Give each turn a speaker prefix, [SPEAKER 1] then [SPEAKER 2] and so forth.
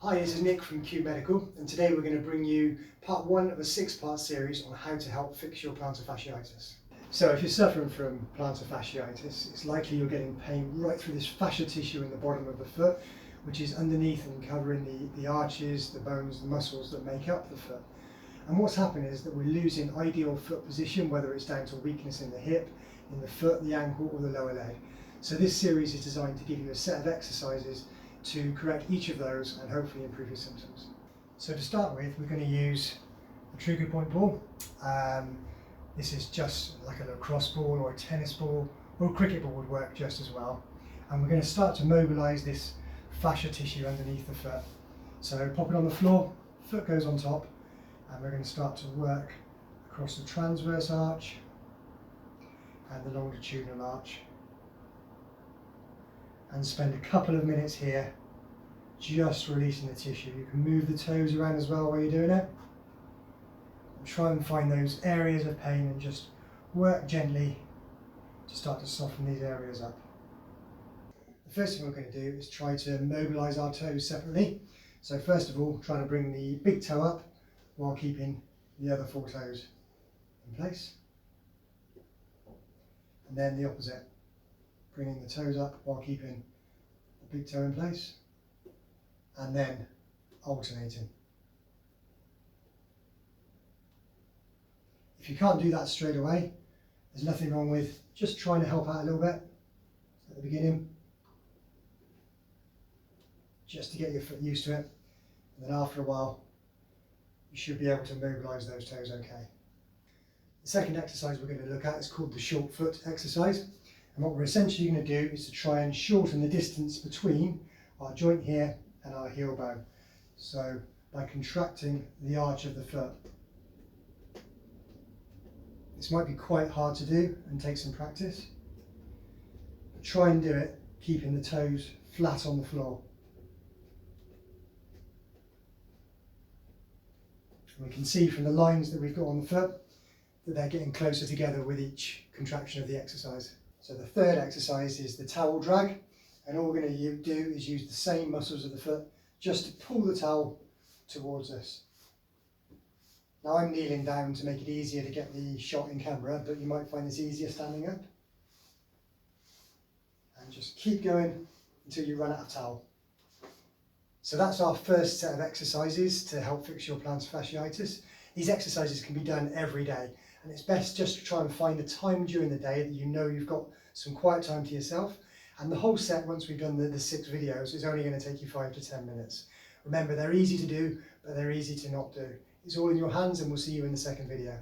[SPEAKER 1] Hi, this is Nick from Kube Medical, and today we're going to bring you part one of a 6-part series on how to help fix your plantar fasciitis. So if you're suffering from plantar fasciitis, it's likely you're getting pain right through this fascia tissue in the bottom of the foot, which is underneath and covering the arches, the bones, the muscles that make up the foot. And what's happening is that we're losing ideal foot position, whether it's down to weakness in the hip, in the foot, the ankle or the lower leg. So this series is designed to give you a set of exercises to correct each of those and hopefully improve your symptoms. So to start with, we're going to use a trigger point ball. This is just like a lacrosse ball or a tennis ball or a cricket ball would work just as well. And we're going to start to mobilise this fascia tissue underneath the foot. So pop it on the floor, foot goes on top, and we're going to start to work across the transverse arch and the longitudinal arch, and spend a couple of minutes here just releasing the tissue. You can move the toes around as well while you're doing it. And try and find those areas of pain and just work gently to start to soften these areas up. The first thing we're going to do is try to mobilise our toes separately. So first of all, trying to bring the big toe up while keeping the other 4 toes in place. And then the opposite. Bringing the toes up while keeping the big toe in place, and then alternating. If you can't do that straight away, there's nothing wrong with just trying to help out a little bit at the beginning, just to get your foot used to it, and then after a while you should be able to mobilise those toes okay. The second exercise we're going to look at is called the short foot exercise. And what we're essentially going to do is to try and shorten the distance between our joint here and our heel bone. So by contracting the arch of the foot. This might be quite hard to do and take some practice, but try and do it keeping the toes flat on the floor. And we can see from the lines that we've got on the foot that they're getting closer together with each contraction of the exercise. So the third exercise is the towel drag, and all we're going to do is use the same muscles of the foot just to pull the towel towards us. Now I'm kneeling down to make it easier to get the shot in camera, but you might find this easier standing up. And just keep going until you run out of towel. So that's our first set of exercises to help fix your plantar fasciitis. These exercises can be done every day. And it's best just to try and find a time during the day that you know you've got some quiet time to yourself. And the whole set, once we've done the 6 videos, is only going to take you 5 to 10 minutes. Remember, they're easy to do, but they're easy to not do. It's all in your hands, and we'll see you in the second video.